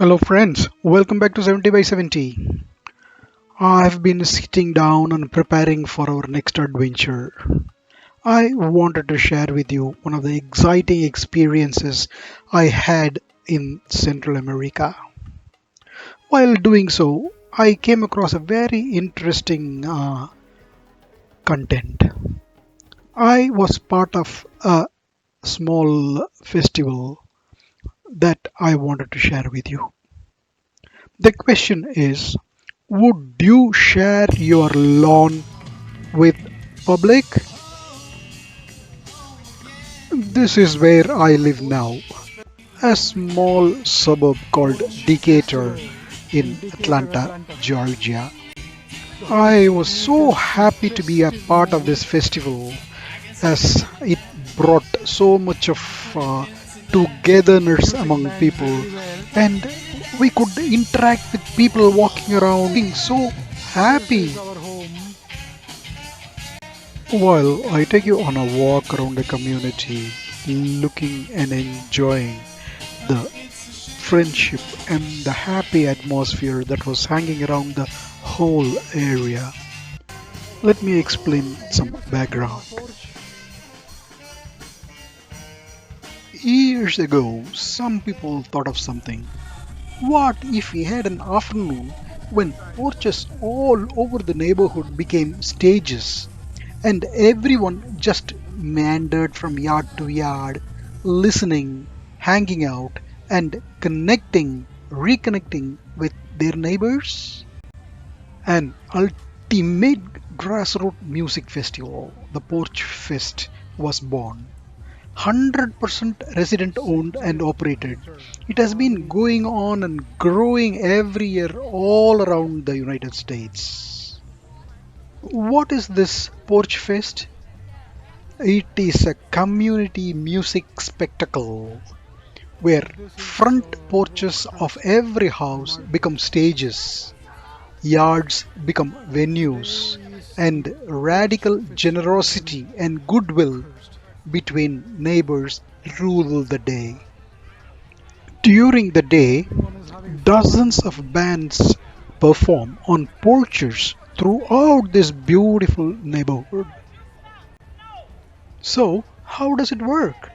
Hello, friends. Welcome back to 70 by 70. I've been sitting down and preparing for our next adventure. I wanted to share with you one of the exciting experiences I had in Central America. While doing so, I came across a very interesting content. I was part of a small festival that I wanted to share with you. The question is, would you share your lawn with public? This is where I live now, a small suburb called Decatur in Atlanta, Georgia. I was so happy to be a part of this festival as it brought so much of togetherness among people, and we could interact with people walking around being so happy. While I take you on a walk around the community, looking and enjoying the friendship and the happy atmosphere that was hanging around the whole area. Let me explain some background. Years ago, some people thought of something. What if we had an afternoon when porches all over the neighborhood became stages and everyone just meandered from yard to yard, listening, hanging out, and reconnecting with their neighbors? An ultimate grassroots music festival, the Porch Fest, was born. 100% resident owned and operated. It has been going on and growing every year all around the United States. What is this Porch Fest? It is a community music spectacle where front porches of every house become stages, yards become venues, and radical generosity and goodwill between neighbors rule the day. During the day, dozens of bands perform on porches throughout this beautiful neighborhood. So, how does it work?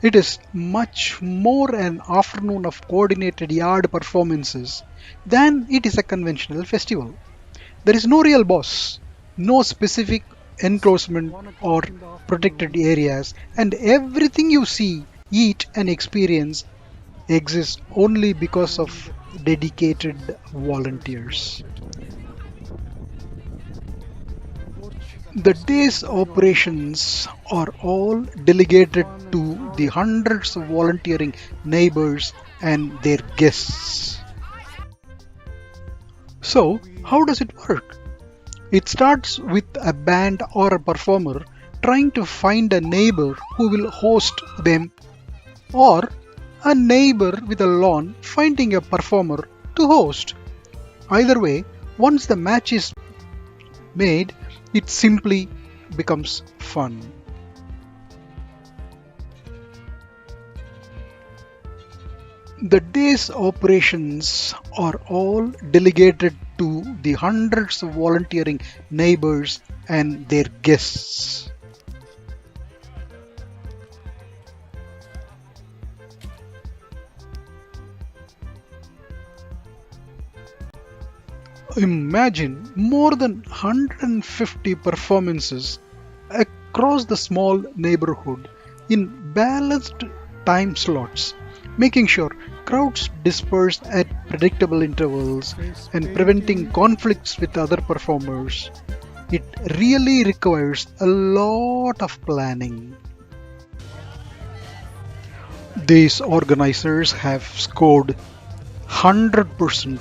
It is much more an afternoon of coordinated yard performances than it is a conventional festival. There is no real boss, no specific enclosement or protected areas, and everything you see, eat, and experience exists only because of dedicated volunteers. The day's operations are all delegated to the hundreds of volunteering neighbors and their guests. So, how does it work? It starts with a band or a performer trying to find a neighbor who will host them, or a neighbor with a lawn finding a performer to host. Either way, once the match is made, it simply becomes fun. The day's operations are all delegated to the hundreds of volunteering neighbors and their guests. Imagine more than 150 performances across the small neighborhood in balanced time slots, making sure crowds disperse at predictable intervals and preventing conflicts with other performers. It really requires a lot of planning. These organizers have scored 100%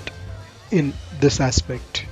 in this aspect.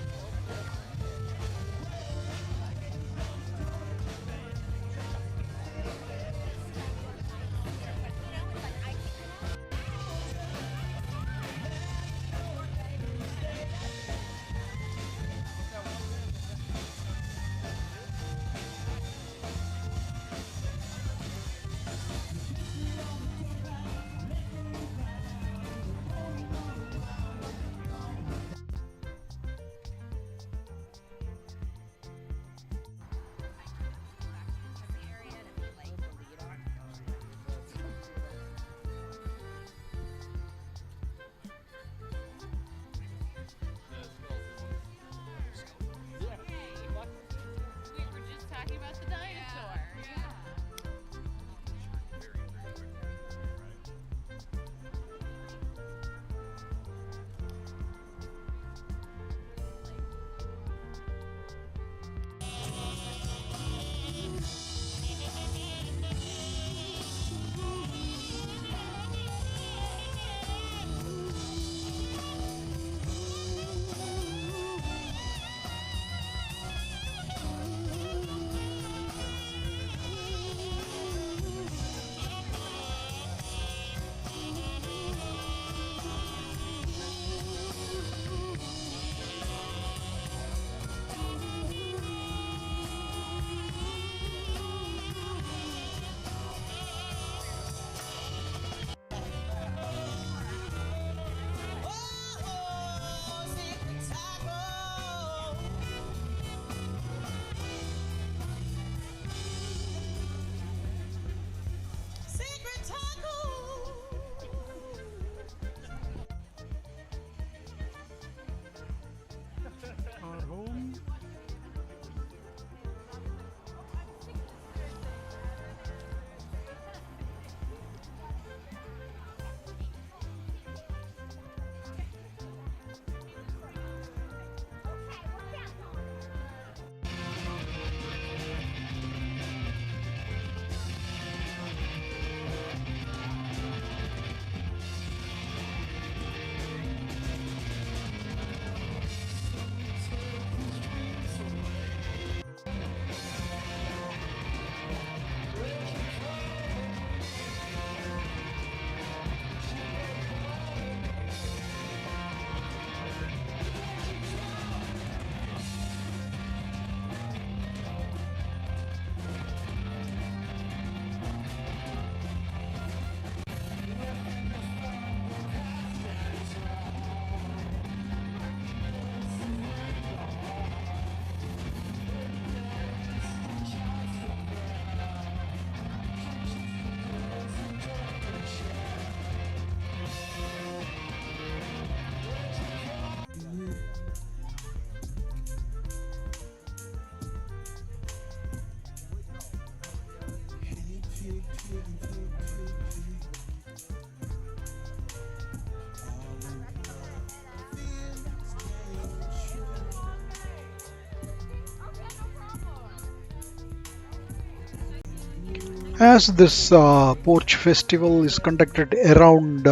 As this porch festival is conducted around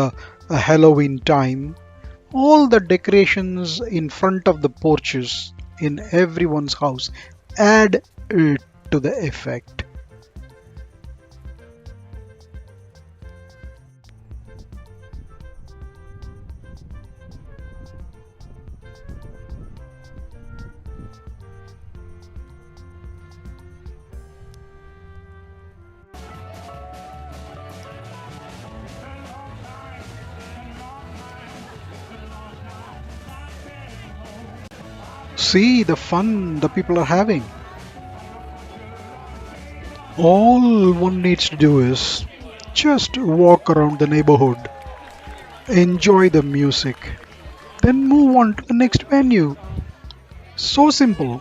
Halloween time, all the decorations in front of the porches in everyone's house add to the effect. See the fun the people are having. All one needs to do is just walk around the neighborhood, enjoy the music, then move on to the next venue. So simple.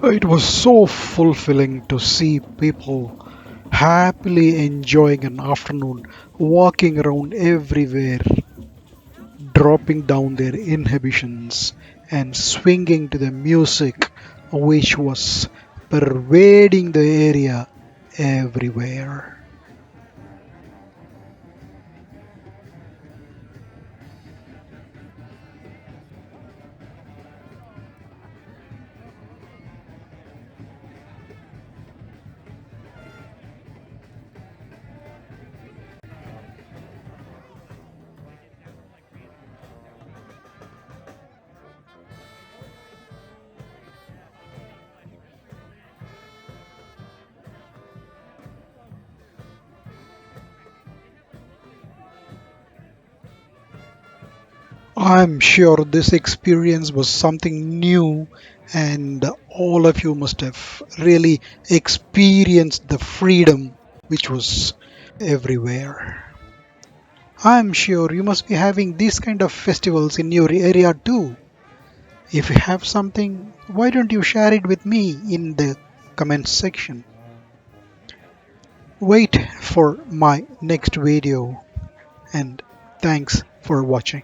It was so fulfilling to see people happily enjoying an afternoon, walking around everywhere, dropping down their inhibitions and swinging to the music which was pervading the area everywhere. I'm sure this experience was something new, and all of you must have really experienced the freedom which was everywhere. I'm sure you must be having these kind of festivals in your area too. If you have something, why don't you share it with me in the comments section? Wait for my next video, and thanks for watching.